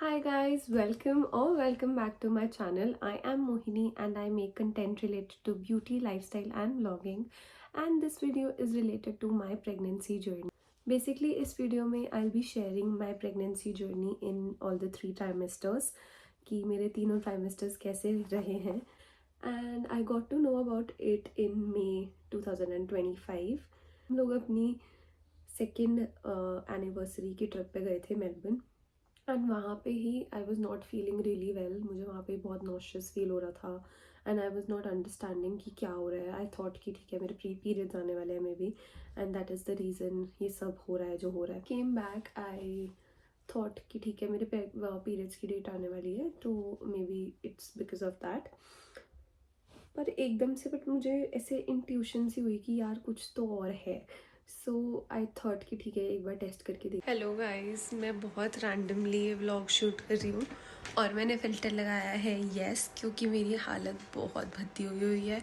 Hi guys, welcome back to my channel. I am Mohini and I make content related to beauty, lifestyle and vlogging, and this video is related to my pregnancy journey. Basically इस video में I'll be sharing my pregnancy journey in all the 3 trimesters कि मेरे तीनों trimesters कैसे रहे हैं, and I got to know about it in May 2025. हम लोग अपनी सेकेंड एनिवर्सरी की ट्रिप पे गए थे मेलबर्न, एंड वहाँ पे ही I was not feeling really well. मुझे वहाँ पे बहुत नॉशियस फील हो रहा था and I was not understanding कि क्या हो रहा है. आई थॉट कि ठीक है मेरे प्री पीरियड्स आने वाले हैं may be, and that is the reason ये सब हो रहा है जो हो रहा है. केम बैक, आई थॉट कि ठीक है मेरे पीरियड्स की डेट आने वाली है तो may be it's because of that. पर एकदम से मुझे ऐसे इंट्यूशन सी हुई कि यार कुछ तो और है. सो आई थॉट कि ठीक है एक बार टेस्ट करके देख. हेलो गाइस, मैं बहुत रैंडमली ये व्लॉग शूट कर रही हूँ और मैंने फ़िल्टर लगाया है येस, क्योंकि मेरी हालत बहुत भद्दी हुई है.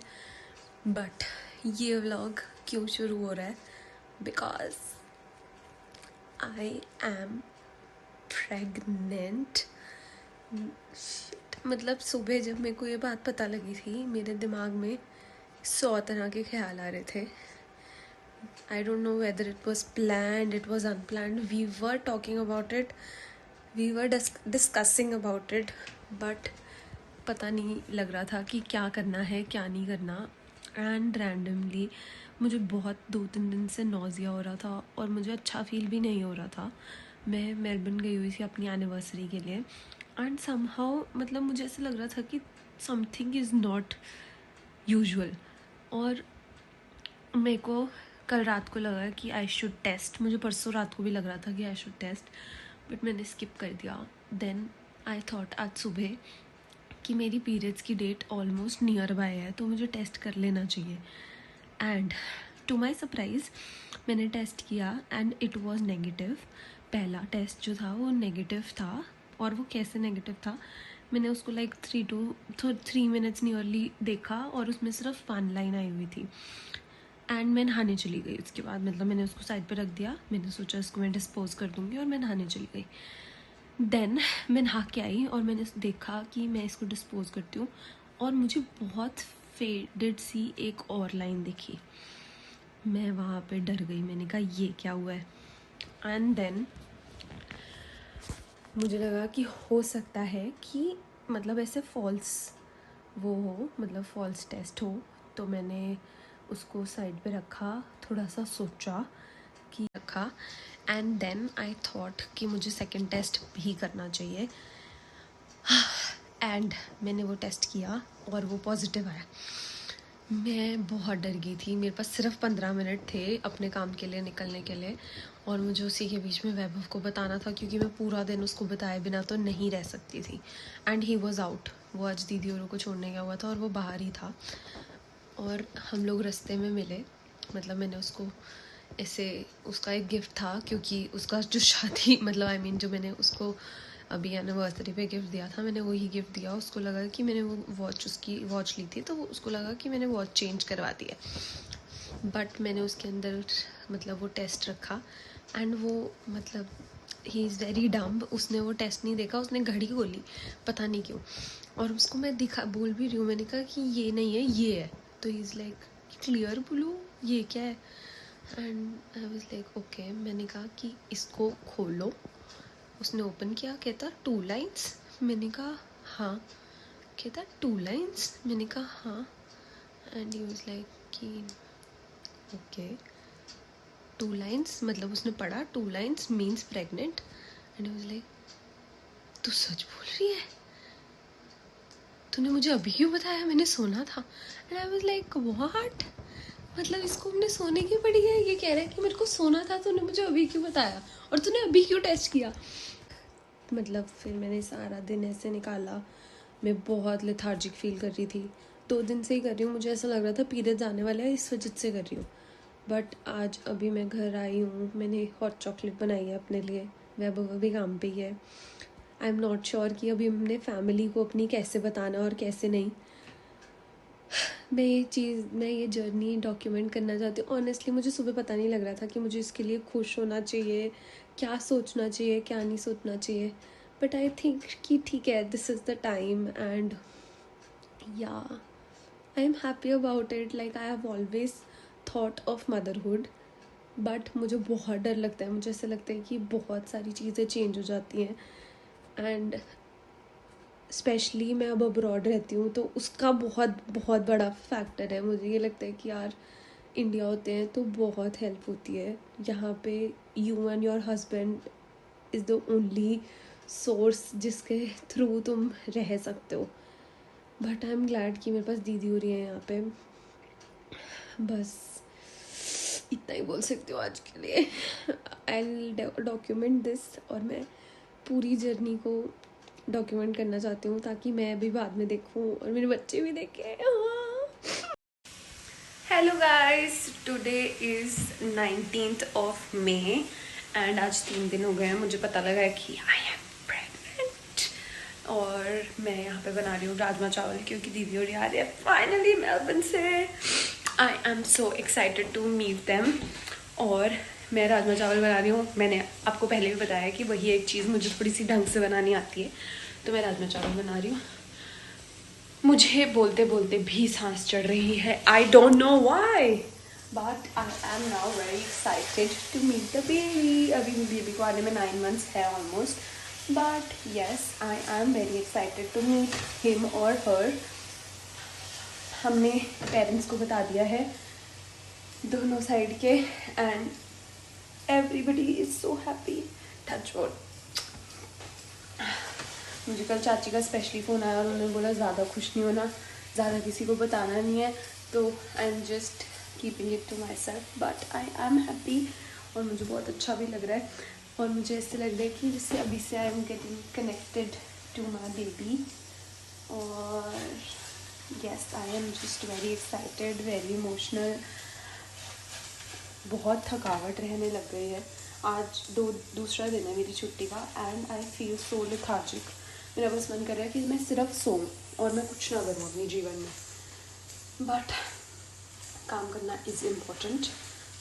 बट ये व्लॉग क्यों शुरू हो रहा है? Because I am pregnant. मतलब सुबह जब मेरे को ये बात पता लगी थी मेरे दिमाग में 100 तरह के ख्याल आ रहे थे. I don't know whether it was planned, it was unplanned. We were talking about it, we were discussing about it, but पता नहीं लग रहा था कि क्या करना है क्या नहीं करना. एंड रैंडमली मुझे बहुत 2-3 दिन से नोज़िया हो रहा था और मुझे अच्छा फील भी नहीं हो रहा था. मैं मेलबर्न गई हुई थी अपनी एनिवर्सरी के लिए एंड समहाउ मतलब मुझे ऐसा लग रहा था कि समथिंग इज़ नॉट यूजुअल. और मेरे को कल रात को लगा कि आई शुड टेस्ट. मुझे परसों रात को भी लग रहा था कि आई शुड टेस्ट, बट मैंने स्किप कर दिया. देन आई थॉट आज सुबह कि मेरी पीरियड्स की डेट ऑलमोस्ट नियर बाय है तो मुझे टेस्ट कर लेना चाहिए. एंड टू माई सरप्राइज़ मैंने टेस्ट किया एंड इट वॉज नेगेटिव. पहला टेस्ट जो था वो नेगेटिव था. और वो कैसे नेगेटिव था, मैंने उसको लाइक 3 मिनट्स नियरली देखा और उसमें सिर्फ 1 लाइन आई हुई थी. एंड मैं नहाने चली गई उसके बाद. मतलब मैंने उसको साइड पे रख दिया, मैंने सोचा इसको मैं डिस्पोज कर दूँगी और मैं नहाने चली गई. देन मैं नहा के आई और मैंने देखा कि मैं इसको डिस्पोज करती हूँ और मुझे बहुत फेडेड सी एक और लाइन दिखी. मैं वहाँ पे डर गई, मैंने कहा ये क्या हुआ है. एंड देन मुझे लगा कि हो सकता है कि मतलब ऐसे फॉल्स वो हो, मतलब फॉल्स टेस्ट हो. तो मैंने उसको साइड पे रखा, थोड़ा सा सोचा कि रखा. एंड देन आई थॉट कि मुझे सेकंड टेस्ट भी करना चाहिए. एंड मैंने वो टेस्ट किया और वो पॉजिटिव आया. मैं बहुत डर गई थी. मेरे पास सिर्फ 15 मिनट थे अपने काम के लिए निकलने के लिए और मुझे उसी के बीच में वैभव को बताना था, क्योंकि मैं पूरा दिन उसको बताए बिना तो नहीं रह सकती थी. And he was out. वो आज दीदी औरों को छोड़ने गया हुआ था और वो बाहर ही था और हम लोग रास्ते में मिले. मतलब मैंने उसको ऐसे, उसका एक गिफ्ट था क्योंकि उसका जो शादी मतलब जो मैंने उसको अभी एनिवर्सरी पे गिफ्ट दिया था, मैंने वही गिफ्ट दिया. उसको लगा कि मैंने वो वॉच, उसकी वॉच ली थी तो उसको लगा कि मैंने वॉच चेंज करवा दी है. बट मैंने उसके अंदर मतलब वो टेस्ट रखा एंड वो मतलब ही इज़ वेरी डम्ब. उसने वो टेस्ट नहीं देखा, उसने घड़ी खोली पता नहीं क्यों. और उसको मैं बोल भी रही हूँ, मैंने कहा कि ये नहीं है ये है. तो he is like clear blue, ये क्या है? And I was like okay. मैंने कहा कि इसको खोलो. उसने ओपन किया, कहता 2 लाइन्स. मैंने कहा हाँ. कहता 2 लाइन्स. मैंने कहा हाँ. एंड ही वाज लाइक कि ओके 2 लाइन्स मतलब उसने पढ़ा 2 lines means pregnant. And he was like तू सच बोल रही है? तूने मुझे अभी क्यों बताया? मैंने सोना था. And I was like what? मतलब इसको हमने सोने की पड़ी है, ये कह रहा है कि मेरे को सोना था, तूने मुझे अभी क्यों बताया और तूने अभी क्यों टेस्ट किया? मतलब फिर मैंने सारा दिन ऐसे निकाला. मैं बहुत लेथार्जिक फील कर रही थी. 2 दिन से ही कर रही हूँ. मुझे ऐसा लग रहा था पीरियड्स आने वाले हैं, इस वजह से कर रही हूँ. बट आज अभी मैं घर आई हूँ, मैंने हॉट चॉकलेट बनाई है अपने लिए. वैभव अभी काम पे ही है. आई एम नॉट श्योर कि अभी हमने फैमिली को अपनी कैसे बताना और कैसे नहीं. मैं ये जर्नी डॉक्यूमेंट करना चाहती हूँ. ऑनेस्टली मुझे सुबह पता नहीं लग रहा था कि मुझे इसके लिए खुश होना चाहिए, क्या सोचना चाहिए, क्या नहीं सोचना चाहिए. बट आई थिंक कि ठीक है, this is the time and या I am happy about it. Like I have always thought of motherhood, but मुझे बहुत डर लगता है. मुझे ऐसा लगता है कि बहुत सारी चीज़ें चेंज हो जाती हैं एंड स्पेशली मैं अब अब्रॉड रहती हूँ, तो उसका बहुत बहुत बड़ा फैक्टर है. मुझे ये लगता है कि यार इंडिया होते हैं तो बहुत हेल्प होती है. यहाँ पे you and your husband is the only source जिसके थ्रू तुम रह सकते हो. बट आई एम ग्लैड कि मेरे पास दीदी हो रही है यहाँ पे. बस इतना ही बोल सकती हूँ आज के लिए. आई डॉक्यूमेंट दिस, और मैं पूरी जर्नी को डॉक्यूमेंट करना चाहती हूँ ताकि मैं भी बाद में देखूँ और मेरे बच्चे भी देखें. Hello guys, today is 19th of May and आज 3 दिन हो गए हैं मुझे पता लगा है कि आई एम प्रेग्नेंट. और मैं यहाँ पे बना रही हूँ राजमा चावल क्योंकि दीदी और आ रही है फाइनली मेलबर्न से. I am so excited to meet them. और मैं राजमा चावल बना रही हूँ. मैंने आपको पहले भी बताया कि वही एक चीज़ मुझे थोड़ी सी ढंग से बनानी आती है, तो मैं राजमा चावल बना रही हूँ. मुझे बोलते बोलते भी सांस चढ़ रही है. I don't know why, but I am now very excited to meet the baby. अभी बेबी को आने में 9 months है almost, but yes I am very excited to meet him और हर. हमने पेरेंट्स को बता दिया है दोनों साइड के and everybody is so happy. Touch wood. मुझे कल चाची का स्पेशली फ़ोन आया और उन्होंने बोला ज़्यादा खुश नहीं होना, ज़्यादा किसी को बताना नहीं है, तो I am just keeping it to myself. But I am happy और मुझे बहुत अच्छा भी लग रहा है. और मुझे ऐसे लग रहा है कि जैसे अभी से I am getting connected to my baby. और yes I am just very excited, very emotional. बहुत थकावट रहने लग गई है. आज दूसरा दिन है मेरी छुट्टी का and I feel so lethargic. मेरा बस मन कर रहा है कि मैं सिर्फ सोऊं और मैं कुछ ना करूँ अपने जीवन में. बट काम करना इज़ इम्पोर्टेंट.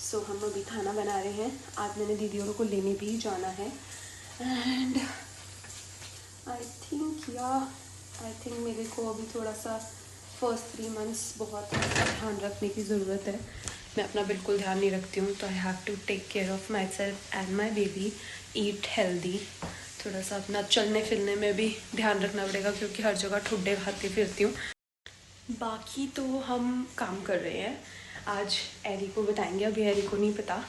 सो हम अभी खाना बना रहे हैं. आज मैंने दीदियों को लेने भी जाना है एंड आई थिंक मेरे को अभी थोड़ा सा फर्स्ट 3 months बहुत ध्यान रखने की ज़रूरत है. मैं अपना बिल्कुल ध्यान नहीं रखती हूँ, तो I have to take care of myself and my baby. Eat healthy. थोड़ा सा अपना चलने फिरने में भी ध्यान रखना पड़ेगा क्योंकि हर जगह ठुड्डे खाती फिरती हूँ. बाकी तो हम काम कर रहे हैं. आज एरी को बताएंगे, अभी एरी को नहीं पता.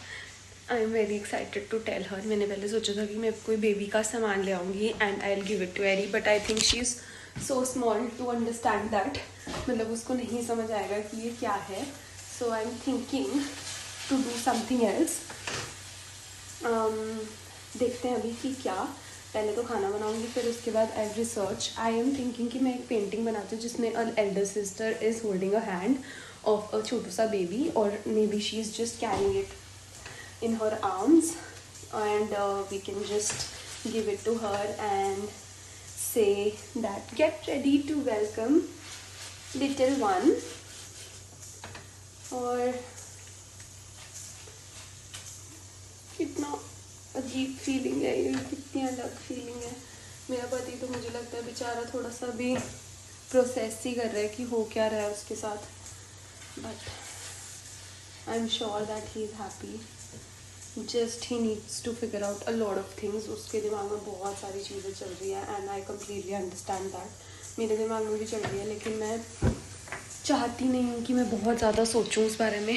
I am very excited to tell her. मैंने पहले सोचा था कि मैं कोई बेबी का सामान ले आऊँगी and I will give it to Ari, but I think she is so small to understand that. मतलब उसको नहीं समझ आएगा कि ये क्या है. So I am thinking to do something else. देखते हैं अभी कि क्या. पहले तो खाना बनाऊंगी, फिर उसके बाद I research. I am thinking कि मैं एक पेंटिंग बनाती हूँ जिसमें an elder sister is holding a hand of a छोटू सा बेबी और maybe she is just carrying it in her arms and we can just give it to her and say that get ready to welcome little one. और कितना अजीब feeling है ये, कितनी अलग फीलिंग है. मेरा पति तो मुझे लगता है बेचारा थोड़ा सा भी प्रोसेस ही कर रहा है कि हो क्या रहा है उसके साथ. But I am sure that he is happy. Just he needs to figure out a lot of things. उसके दिमाग में बहुत सारी चीज़ें चल रही है and I completely understand that. मेरे दिमाग में भी चल रही है लेकिन मैं चाहती नहीं हूँ कि मैं बहुत ज़्यादा सोचूं उस बारे में.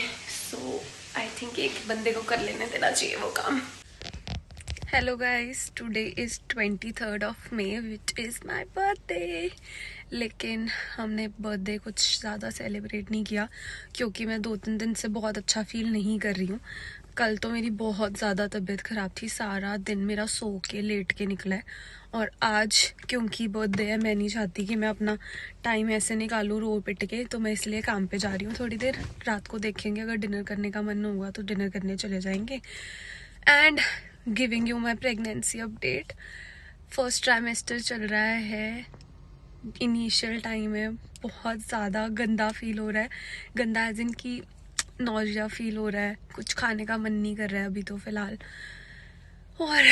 सो आई थिंक एक बंदे को कर लेने देना चाहिए वो काम. Hello guys, today is 23rd of May which is my birthday. लेकिन हमने बर्थडे कुछ ज़्यादा सेलिब्रेट नहीं किया क्योंकि मैं 2-3 दिन से बहुत अच्छा फील नहीं कर रही हूँ. कल तो मेरी बहुत ज़्यादा तबीयत ख़राब थी. सारा दिन मेरा सो के लेट के निकला है. और आज क्योंकि बर्थडे है, मैं नहीं चाहती कि मैं अपना टाइम ऐसे निकालूँ रो पिट के, तो मैं इसलिए काम पे जा रही हूँ. थोड़ी देर रात को देखेंगे, अगर डिनर करने का मन होगा तो डिनर करने चले जाएंगे. And giving you my pregnancy update. First trimester चल रहा है. इनिशियल टाइम है. बहुत ज़्यादा गंदा फील हो रहा है. गंदा एज इन की नौजिया फील हो रहा है. कुछ खाने का मन नहीं कर रहा है अभी तो फ़िलहाल. और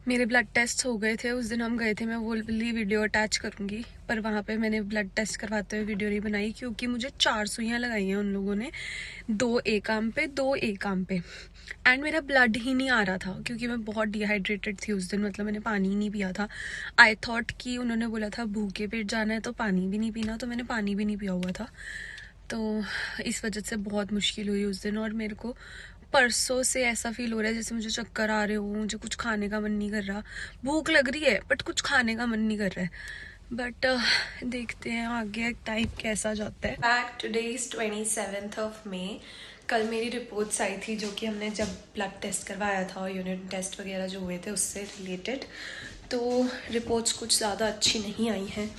मेरे ब्लड टेस्ट हो गए थे उस दिन, हम गए थे, मैं वो वाली वीडियो अटैच करूंगी, पर वहाँ पे मैंने ब्लड टेस्ट करवाते हुए वीडियो नहीं बनाई क्योंकि मुझे 4 सुइयाँ लगाई हैं उन लोगों ने, 2 एक आर्म पे 2 एक आर्म पे, एंड मेरा ब्लड ही नहीं आ रहा था क्योंकि मैं बहुत डिहाइड्रेटेड थी उस दिन, मतलब मैंने पानी ही नहीं पिया था। आई थॉट कि उन्होंने बोला था भूखे पेट जाना है तो पानी भी नहीं पीना, तो मैंने पानी भी नहीं पिया हुआ था, तो इस वजह से बहुत मुश्किल हुई उस दिन। और मेरे को परसों से ऐसा फील हो रहा है जैसे मुझे चक्कर आ रहे हो, मुझे कुछ खाने का मन नहीं कर रहा, भूख लग रही है बट कुछ खाने का मन नहीं कर रहा है। बट देखते हैं आगे टाइम कैसा जाता है। बैक टुडे इज 27 कल मेरी रिपोर्ट्स आई थी जो कि हमने जब ब्लड टेस्ट करवाया था और यूनिट टेस्ट वगैरह जो हुए थे उससे रिलेटेड, तो रिपोर्ट्स कुछ ज़्यादा अच्छी नहीं आई हैं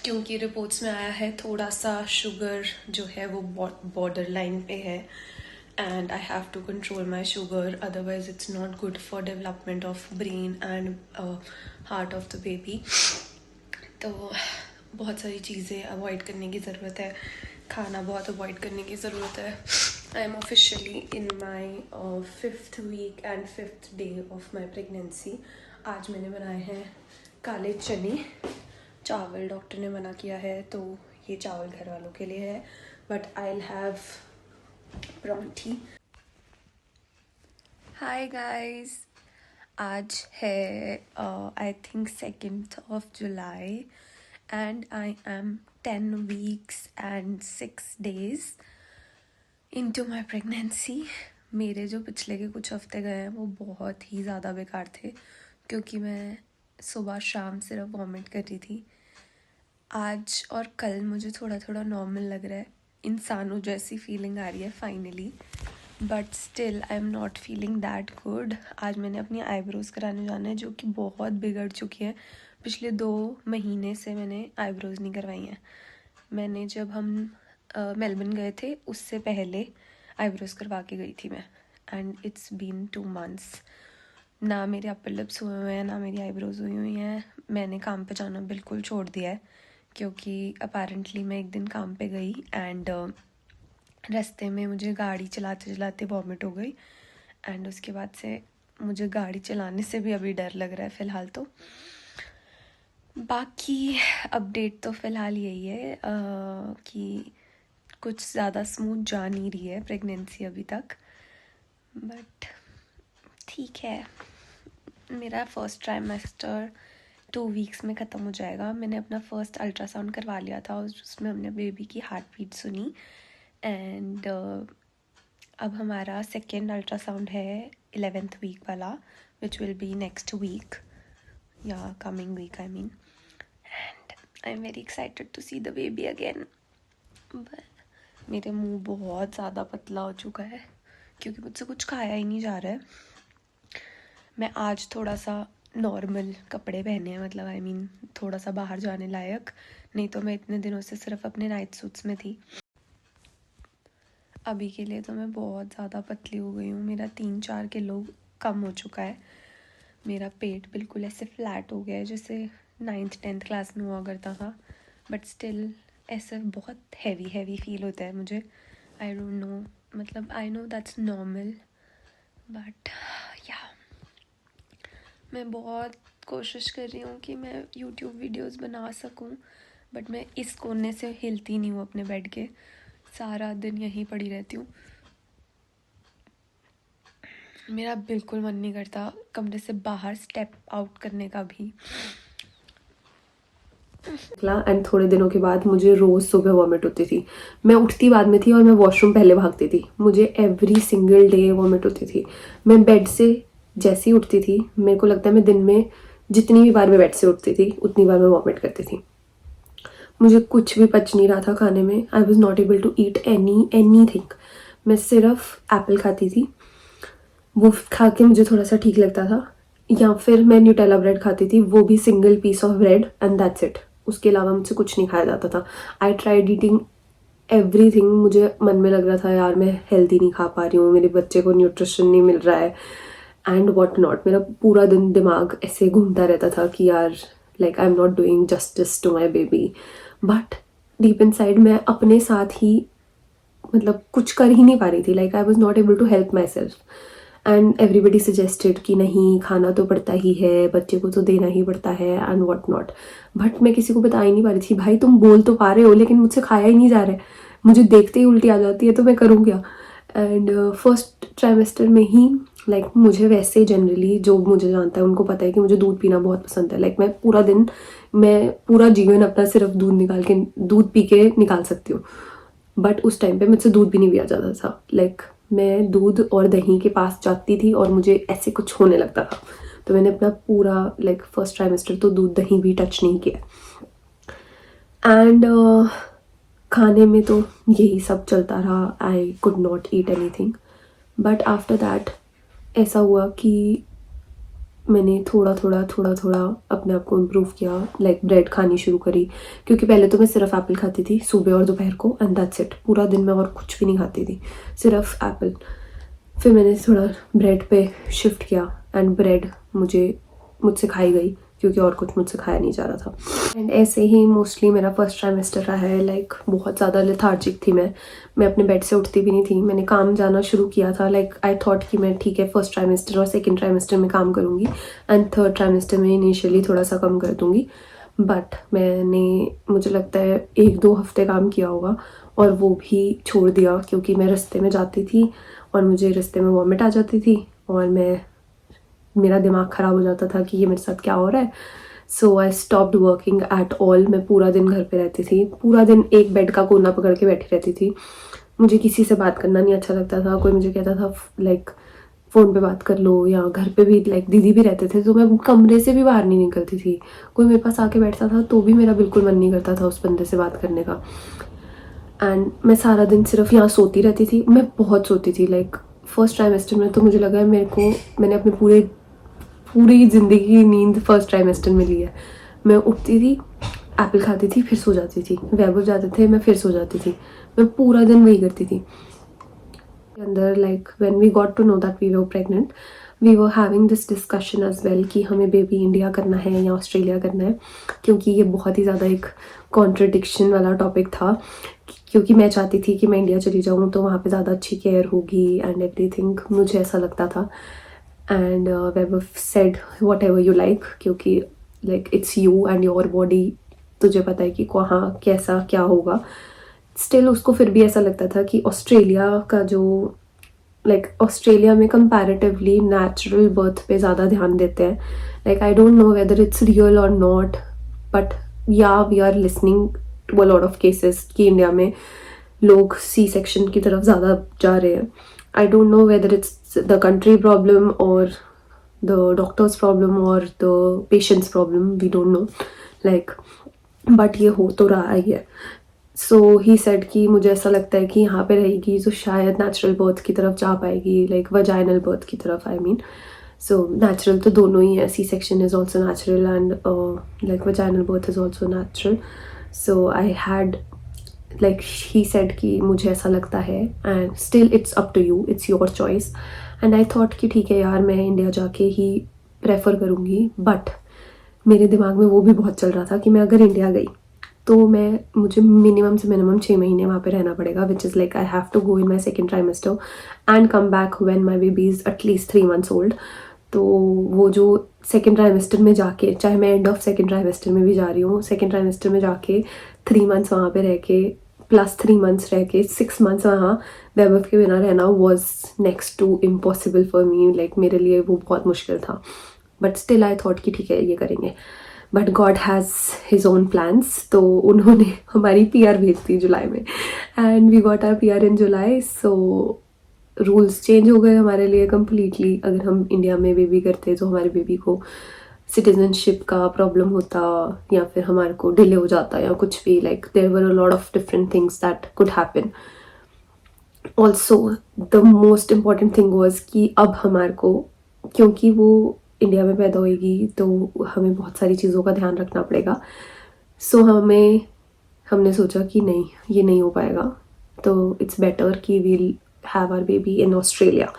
क्योंकि रिपोर्ट्स में आया है थोड़ा सा शुगर जो है वो बॉर्डर लाइन पे है, and I have to control my sugar, otherwise it's not good for development of brain and heart of the baby. तो बहुत सारी चीज़ें अवॉइड करने की ज़रूरत है, खाना बहुत अवॉइड करने की ज़रूरत है। I am officially in my 5th week and 5th day of my pregnancy। आज मैंने बनाए हैं काले चने चावल, डॉक्टर ने मना किया है तो ये चावल घर वालों के लिए है, बट आई विल हैव परांठी। हाय गाइस, आज है I think 2 July and I am 10 weeks and 6 days into my pregnancy। मेरे जो पिछले के कुछ हफ्ते गए हैं वो बहुत ही ज़्यादा बेकार थे क्योंकि मैं सुबह शाम सिर्फ वॉमिट कर रही थी। आज और कल मुझे थोड़ा थोड़ा नॉर्मल लग रहा है, इंसानों जैसी फीलिंग आ रही है finally, but still I am not feeling that good. आज मैंने अपनी आईब्रोज़ कराने जाना है जो कि बहुत बिगड़ चुकी हैं। पिछले 2 महीने से मैंने आईब्रोज़ नहीं करवाई हैं। मैंने जब हम मेलबर्न गए थे उससे पहले आईब्रोज़ करवा के गई थी मैं, एंड इट्स बीन 2 months। ना मेरे अपर लिप्स हुए हुए हैं ना मेरी आईब्रोज़ हुई हुई हैं। मैंने काम पे जाना बिल्कुल छोड़ दिया है क्योंकि अपेरेंटली मैं एक दिन काम पे गई एंड रास्ते में मुझे गाड़ी चलाते चलाते वॉमिट हो गई, एंड उसके बाद से मुझे गाड़ी चलाने से भी अभी डर लग रहा है फ़िलहाल। तो बाकी अपडेट तो फ़िलहाल यही है कि कुछ ज़्यादा स्मूथ जा नहीं रही है प्रेगनेंसी अभी तक, बट ठीक है। मेरा फर्स्ट ट्राइमेस्टर 2 weeks में ख़त्म हो जाएगा। मैंने अपना फर्स्ट अल्ट्रासाउंड करवा लिया था और उसमें हमने बेबी की हार्ट बीट सुनी, एंड अब हमारा सेकेंड अल्ट्रासाउंड है 11th week वाला, which will be next week या coming week I mean, and I am very excited to see the baby again. मेरे मुंह बहुत ज़्यादा पतला हो चुका है क्योंकि मुझसे कुछ खाया ही नहीं जा रहा है। मैं आज थोड़ा सा नॉर्मल कपड़े पहने हैं, मतलब आई मीन थोड़ा सा बाहर जाने लायक, नहीं तो मैं इतने दिनों से सिर्फ अपने नाइट सूट्स में थी। अभी के लिए तो मैं बहुत ज़्यादा पतली हो गई हूँ, मेरा 3-4 किलो कम हो चुका है। मेरा पेट बिल्कुल ऐसे फ्लैट हो गया है जैसे 9th-10th क्लास में हुआ करता था, बट स्टिल ऐसे बहुत हैवी फील होता है मुझे। आई डोंट नो, मतलब I know that's normal, but या मैं बहुत कोशिश कर रही हूँ कि मैं यूट्यूब वीडियोस बना सकूँ, बट मैं इस कोने से हिलती नहीं हूँ अपने बेड के, सारा दिन यहीं पड़ी रहती हूँ। मेरा बिल्कुल मन नहीं करता कमरे से बाहर स्टेप आउट करने का भी। एंड थोड़े दिनों के बाद मुझे रोज़ सुबह वॉमिट होती थी। मैं उठती बाद में थी और मैं वॉशरूम पहले भागती थी। मुझे एवरी सिंगल डे वॉमिट होती थी। मैं बेड से जैसे ही उठती थी, मेरे को लगता है मैं दिन में जितनी भी बार मैं बेड से उठती थी उतनी बार मैं वॉमिट करती थी। मुझे कुछ भी पच नहीं रहा था खाने में। I was not able to eat anything. मैं सिर्फ एप्पल खाती थी, वो खा के मुझे थोड़ा सा ठीक लगता था, या फिर मैं न्यूटेला ब्रेड खाती थी, वो भी single piece of bread and that's it. उसके अलावा मुझसे कुछ नहीं खाया जाता था। I tried eating everything. मुझे मन में लग रहा था यार मैं हेल्दी नहीं खा पा रही हूँ, मेरे बच्चे को न्यूट्रिशन नहीं मिल रहा है एंड वॉट नॉट। मेरा पूरा दिन दिमाग ऐसे घूमता रहता था कि यार like I am not doing justice to my baby, but deep inside मैं अपने साथ ही मतलब कुछ कर ही नहीं पा रही थी। Like I was not able to help myself. And everybody suggested कि नहीं, खाना तो पड़ता ही है, बच्चे को तो देना ही पड़ता है एंड व्हाट नॉट। बट मैं किसी को बता ही नहीं पा रही थी, भाई तुम बोल तो पा रहे हो लेकिन मुझसे खाया ही नहीं जा रहा है, मुझे देखते ही उल्टी आ जाती है, तो मैं करूँ क्या। एंड फर्स्ट ट्राइमेस्टर में ही मुझे वैसे जनरली जो मुझे जानता है उनको पता है कि मुझे दूध पीना बहुत पसंद है। मैं पूरा जीवन अपना सिर्फ दूध पी के निकाल सकती हूँ। बट उस टाइम पे मुझसे दूध भी नहीं पिया जाता था। मैं दूध और दही के पास जाती थी और मुझे ऐसे कुछ होने लगता था। तो मैंने अपना पूरा फर्स्ट ट्राइमेस्टर तो दूध दही भी टच नहीं किया। एंड खाने में तो यही सब चलता रहा, I could not eat anything. But after that ऐसा हुआ कि मैंने थोड़ा थोड़ा अपने आप को इम्प्रूव किया, ब्रेड खानी शुरू करी, क्योंकि पहले तो मैं सिर्फ एप्पल खाती थी सुबह और दोपहर को, एंड दैट्स इट। पूरा दिन मैं और कुछ भी नहीं खाती थी, सिर्फ एप्पल। फिर मैंने थोड़ा ब्रेड पे शिफ्ट किया एंड ब्रेड मुझसे खाई गई, क्योंकि और कुछ मुझसे खाया नहीं जा रहा था। एंड ऐसे ही मोस्टली मेरा फर्स्ट ट्राइमेस्टर रहा है। बहुत ज़्यादा लेथार्जिक थी मैं अपने बेड से उठती भी नहीं थी। मैंने काम जाना शुरू किया था, आई थॉट कि मैं ठीक है फर्स्ट ट्राइमेस्टर और सेकेंड ट्राइमेस्टर में काम करूँगी एंड थर्ड ट्राइमेस्टर में इनिशियली थोड़ा सा कम कर दूँगी। बट मुझे लगता है 1-2 हफ्ते काम किया होगा और वो भी छोड़ दिया, क्योंकि मैं रास्ते में जाती थी और मुझे रास्ते में वॉमिट आ जाती थी और मेरा दिमाग ख़राब हो जाता था कि ये मेरे साथ क्या हो रहा है। So I stopped working at all. मैं पूरा दिन घर पे रहती थी, पूरा दिन एक बेड का कोना पकड़ के बैठी रहती थी। मुझे किसी से बात करना नहीं अच्छा लगता था। कोई मुझे कहता था फ़ोन पे बात कर लो, या घर पे भी दीदी भी रहते थे तो मैं कमरे से भी बाहर नहीं निकलती थी। कोई मेरे पास आके बैठता था तो भी मेरा बिल्कुल मन नहीं करता था उस बंदे से बात करने का। एंड मैं सारा दिन सिर्फ यहाँ सोती रहती थी। मैं बहुत सोती थी। फर्स्ट ट्राइमेस्टर में तो मुझे लगा है मैंने अपने पूरी ज़िंदगी की नींद फर्स्ट ट्राइमेस्टर में ली है। मैं उठती थी, एप्पल खाती थी, फिर सो जाती थी। वैभव जाते थे, मैं फिर सो जाती थी। मैं पूरा दिन वही करती थी। अंदर when we got to know that we were pregnant, we were having this discussion as well कि हमें बेबी इंडिया करना है या ऑस्ट्रेलिया करना है, क्योंकि ये बहुत ही ज़्यादा एक कॉन्ट्रडिक्शन वाला टॉपिक था। क्योंकि मैं चाहती थी कि मैं इंडिया चली जाऊँ तो वहाँ पे ज़्यादा अच्छी केयर होगी एंड एवरीथिंग, मुझे ऐसा लगता था। And Vaibhav said whatever you like, क्योंकि it's you and your body, तुझे पता है कि कहाँ कैसा क्या होगा। स्टिल उसको फिर भी ऐसा लगता था कि ऑस्ट्रेलिया का जो ऑस्ट्रेलिया में कंपैरेटिवली नेचुरल बर्थ पे ज़्यादा ध्यान देते हैं। I don't know whether it's real or not, but yeah we are listening to a lot of cases कि इंडिया में लोग सी सेक्शन की तरफ ज़्यादा जा रहे हैं। I don't know whether it's the country problem or the doctor's problem or the patient's problem, we don't know, but ये हो तो रहा है। So he said कि मुझे ऐसा लगता है कि यहाँ पे रहेगी तो शायद नेचुरल बर्थ की तरफ जा पाएगी, वजाइनल बर्थ की तरफ, I mean. So नेचुरल तो दोनों ही है, C section is also natural and vaginal birth is also natural. So I had he said कि मुझे ऐसा लगता है and still it's up to you, it's your choice. And I thought कि ठीक है यार, मैं इंडिया जाके ही प्रेफर करूँगी। बट मेरे दिमाग में वो भी बहुत चल रहा था कि मैं अगर इंडिया गई तो मुझे मिनिमम से मिनिमम 6 महीने वहाँ पे रहना पड़ेगा, which is I have to go in my second trimester and come back when my baby is at least 3 months old. तो वो जो सेकेंड ट्राइमेस्टर में जाके, चाहे मैं एंड ऑफ सेकेंड ट्राइमेस्टर में भी जा रही हूँ, सेकेंड ट्राइमेस्टर में जाके 3 months वहाँ पे रह के प्लस 3 months रह के 6 months वहाँ वैभव के बिना रहना was next to impossible for me. मेरे लिए वो बहुत मुश्किल था। बट स्टिल आई थॉट कि ठीक है ये करेंगे। But God has his own plans. तो उन्होंने हमारी PR भेज दी जुलाई में and we got our PR in July. So rules change हो गए हमारे लिए कम्प्लीटली। अगर हम इंडिया में बेबी करते तो हमारे बेबी को सिटीजनशिप का प्रॉब्लम होता या फिर हमारे को डिले हो जाता या कुछ भी, there were a lot of different things that could happen. Also the most important thing was कि अब हमारे को, क्योंकि वो इंडिया में पैदा होएगी तो हमें बहुत सारी चीज़ों का ध्यान रखना पड़ेगा। सो हमने सोचा कि नहीं, ये नहीं हो पाएगा, तो इट्स बेटर कि we'll have our baby in Australia.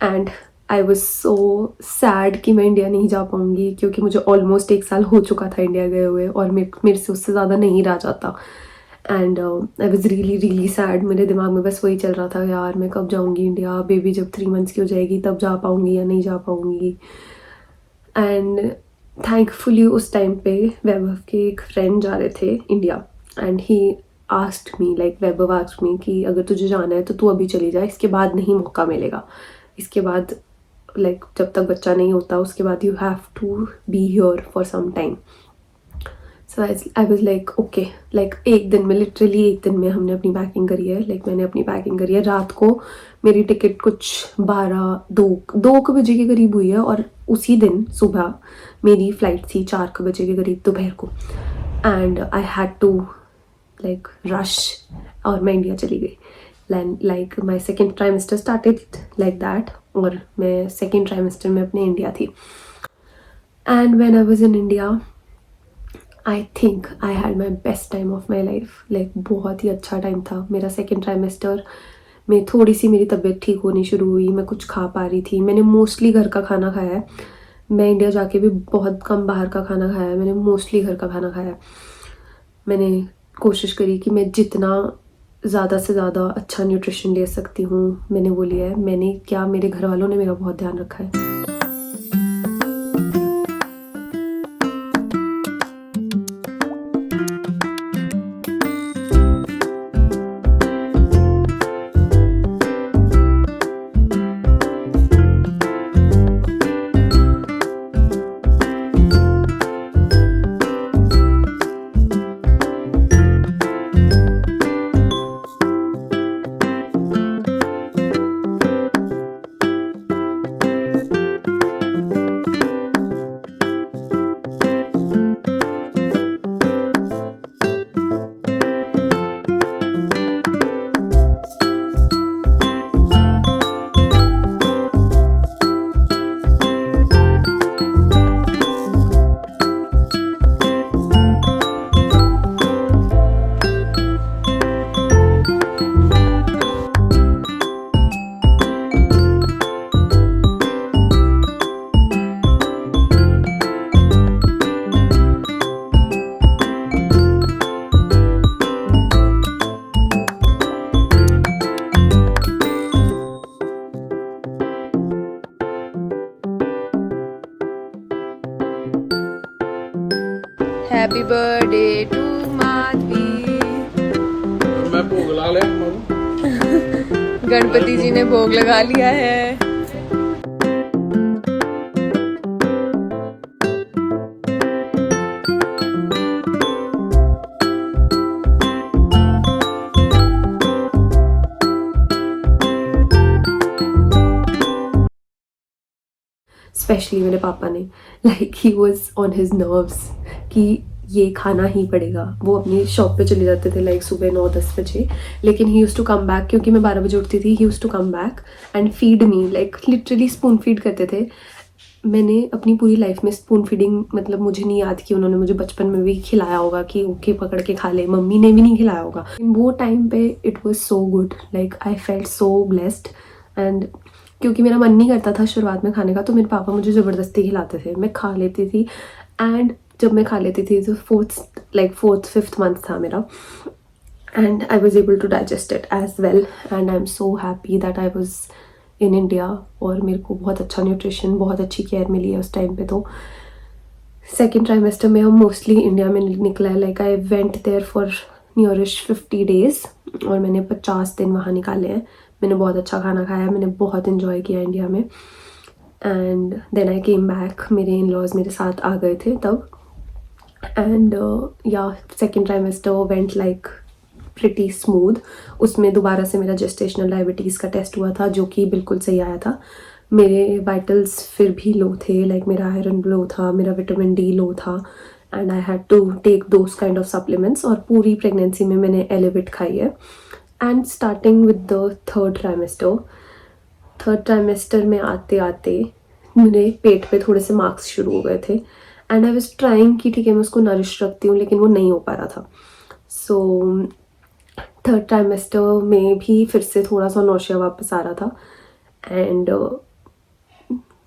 And I was so sad कि मैं इंडिया नहीं जा पाऊँगी, क्योंकि मुझे ऑलमोस्ट 1 साल हो चुका था इंडिया गए हुए और मेरे से उससे ज़्यादा नहीं रह जाता। And I was really sad. मेरे दिमाग में बस वही चल रहा था, यार मैं कब जाऊँगी इंडिया, बेबी जब 3 मंथ्स की हो जाएगी तब जा पाऊँगी या नहीं जा पाऊँगी. एंड थैंकफुली उस टाइम पे वैभव के एक फ्रेंड जा रहे थे India, and he asked me, like Vaibhav asked me कि अगर तुझे जाना है तो तू अभी चली जा, इसके बाद नहीं मौका मिलेगा. इसके बाद लाइक जब तक बच्चा नहीं होता उसके बाद you have to be here for some time. So I was like okay. Like एक दिन में, लिटरली एक दिन में हमने अपनी पैकिंग करी है. लाइक मैंने अपनी पैकिंग करी है. रात को मेरी टिकट कुछ 2 बजे के करीब हुई है, और उसी दिन सुबह मेरी फ़्लाइट थी 4 बजे के करीब दोपहर को. And I had to like rush, और मैं इंडिया चली गई. Like my second trimester started like that, और मैं सेकेंड ट्राइमेस्टर में अपने इंडिया थी. And when I was in India I think I had my best time of my life. Like बहुत ही अच्छा टाइम था मेरा. सेकेंड ट्राइमेस्टर में थोड़ी सी मेरी तबीयत ठीक होनी शुरू हुई, मैं कुछ खा पा रही थी. मैंने मोस्टली घर का खाना खाया है. मैं इंडिया जाके भी बहुत कम बाहर का खाना खाया है. मैंने मोस्टली घर का खाना खाया है. मैंने कोशिश करी कि मैं जितना ज़्यादा से ज़्यादा अच्छा न्यूट्रिशन ले सकती हूँ मैंने वो लिया है. मैंने क्या, मेरे घर वालों ने मेरा बहुत ध्यान रखा है. Happy birthday to Madhavi. मैं भोग ला लिया. गणपति जी ने भोग लगा लिया है. स्पेशली मेरे पापा ने, like he was on his nerves कि ये खाना ही पड़ेगा. वो अपनी शॉप पे चले जाते थे लाइक सुबह 9-10 बजे, लेकिन he used to come back, क्योंकि मैं 12 बजे उठती थी. He used to come back and feed me, like literally spoon feed करते थे. मैंने अपनी पूरी लाइफ में स्पून फीडिंग, मतलब मुझे नहीं याद कि उन्होंने मुझे बचपन में भी खिलाया होगा कि ओके पकड़ के खा ले. मम्मी ने भी नहीं खिलाया होगा. वो टाइम पे it was so good. Like I felt so blessed. And क्योंकि मेरा मन नहीं करता था शुरुआत में खाने का, तो मेरे पापा मुझे ज़बरदस्ती खिलाते थे. मैं खा लेती थी. एंड जब मैं खा लेती थी तो 4th-5th मंथ था मेरा, and I was able to digest it as well. And I am so happy that I was in India, और मेरे को बहुत अच्छा न्यूट्रिशन, बहुत अच्छी केयर मिली है उस टाइम पे. तो सेकेंड ट्राइमेस्टर में हम मोस्टली इंडिया में निकला है. Like I went there for nearish 50 days, और मैंने 50 दिन वहाँ निकाले हैं. मैंने बहुत अच्छा खाना खाया. मैंने बहुत इन्जॉय किया इंडिया में. And then I came back. मेरे इन लॉज मेरे साथ आ गए थे तब. एंड या second trimester went like pretty smooth. उसमें दोबारा से मेरा जेस्टेशनल डायबिटीज़ का टेस्ट हुआ था, जो कि बिल्कुल सही आया था. मेरे वाइटल्स फिर भी लो थे, लाइक मेरा आयरन लो था, मेरा विटामिन डी लो था, and I had to take those kind of supplements. और पूरी प्रेगनेंसी में मैंने एलिवेट खाई है. And starting with the third trimester में आते आते मेरे पेट पे थोड़े से मार्क्स शुरू हो गए थे. एंड आई वाज ट्राइंग कि ठीक है मैं उसको नरिश रखती हूँ, लेकिन वो नहीं हो पा रहा था. सो थर्ड ट्राइमेस्टर में भी फिर से थोड़ा सा नौशिया वापस आ रहा था. एंड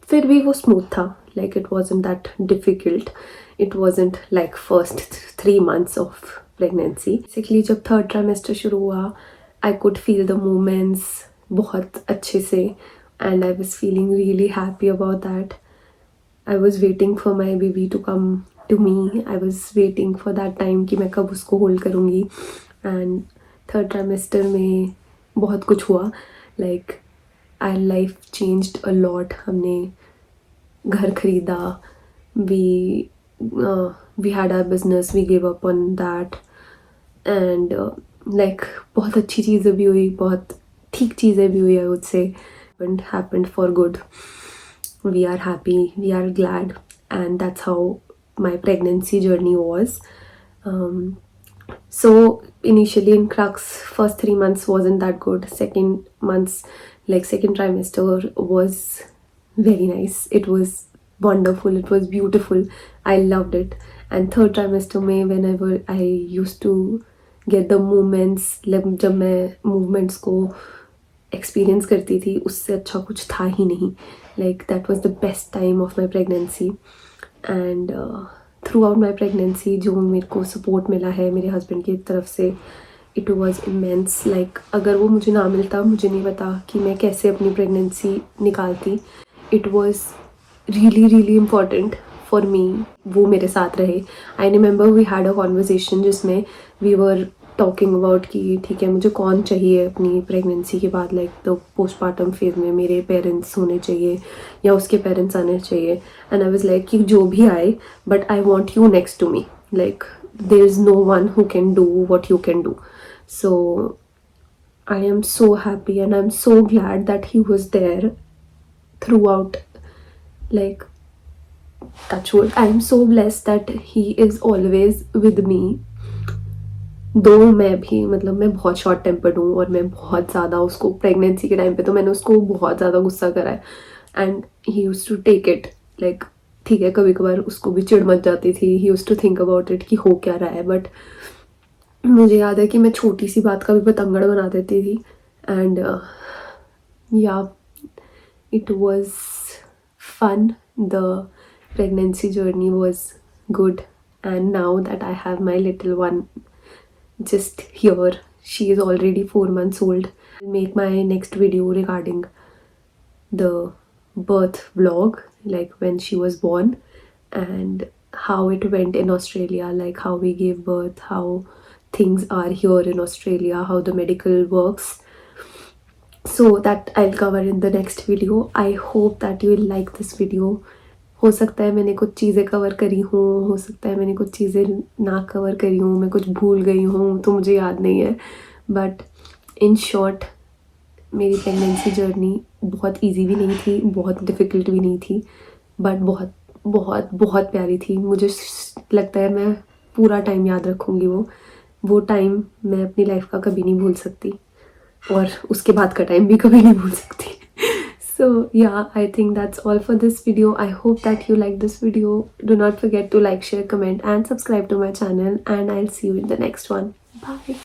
फिर भी वो स्मूथ था. Like it wasn't that difficult. It wasn't like first 3 months of pregnancy. Basically जब 3rd ट्राइमेस्टर शुरू हुआ, I could feel the movements बहुत अच्छे से, and I was feeling really happy about that. I was waiting for my baby to come to me. I was waiting for that time कि मैं कब उसको hold करूँगी. एंड 3rd ट्राइमेस्टर में बहुत कुछ हुआ. Like our life changed a lot. हमने घर खरीदा, we had our business, we gave up on that, and like बहुत अच्छी चीज़ें भी हुई, बहुत ठीक चीज़ें भी हुई. I would say and happened for good. We are happy, we are glad, and that's how my pregnancy journey was. So initially in Crux, first 3 months wasn't that good. Second trimester was very nice. It was wonderful, it was beautiful, I loved it. And 3rd trimester में whenever I used to get the movements, जब मैं movements को experience करती थी, उससे अच्छा कुछ था ही नहीं. Like that was the best time of my pregnancy. And throughout my pregnancy जो मेरे को support मिला है मेरे husband की तरफ से, it was immense. Like अगर वो मुझे ना मिलता, मुझे नहीं पता कि मैं कैसे अपनी pregnancy निकालती. It was really really important for me वो मेरे साथ रहे. I remember we had a conversation जिसमें we were talking about कि ठीक है मुझे कौन चाहिए अपनी प्रेगनेंसी के बाद, लाइक द पोस्टमार्टम फेज में मेरे पेरेंट्स होने चाहिए या उसके पेरेंट्स आने चाहिए. एंड आई वाज लाइक कि जो भी आए, but I want you next to me. Like there is no one who can do what you can do. So I am so happy and I'm so glad that he was there throughout. Like touch wood, I am so blessed that he is always with me. दो मैं भी मतलब मैं बहुत short tempered हूँ और मैं बहुत ज़्यादा उसको प्रेगनेंसी के टाइम पे तो मैंने उसको बहुत ज़्यादा गुस्सा करा है. And he used to take it like ठीक है, कभी कभार उसको भी चिढ़ मच जाती थी. He used to think about it कि हो क्या रहा है. बट मुझे याद है कि मैं छोटी सी बात का भी पतंगड़ बना देती थी. एंड या it was fun. The pregnancy journey was good, and now that I have my little one just here, she is already 4 months old. I'll make my next video regarding the birth vlog, like when she was born and how it went in Australia, like how we gave birth, how things are here in Australia, how the medical works. So that I'll cover in the next video. I hope that you will like this video. हो सकता है मैंने कुछ चीज़ें cover करी हूँ, हो सकता है मैंने कुछ चीज़ें ना कवर करी हूँ, मैं कुछ भूल गई हूँ तो मुझे याद नहीं है. बट इन शॉर्ट मेरी प्रेगनेंसी जर्नी बहुत इजी भी नहीं थी, बहुत डिफ़िकल्ट भी नहीं थी, बट बहुत बहुत बहुत प्यारी थी. मुझे लगता है मैं पूरा टाइम याद रखूँगी. वो टाइम मैं अपनी लाइफ का कभी नहीं भूल सकती, और उसके बाद का टाइम भी कभी नहीं भूल सकती. So yeah, I think that's all for this video. I hope that you like this video. Do not forget to like, share, comment and subscribe to my channel, and I'll see you in the next one. Bye.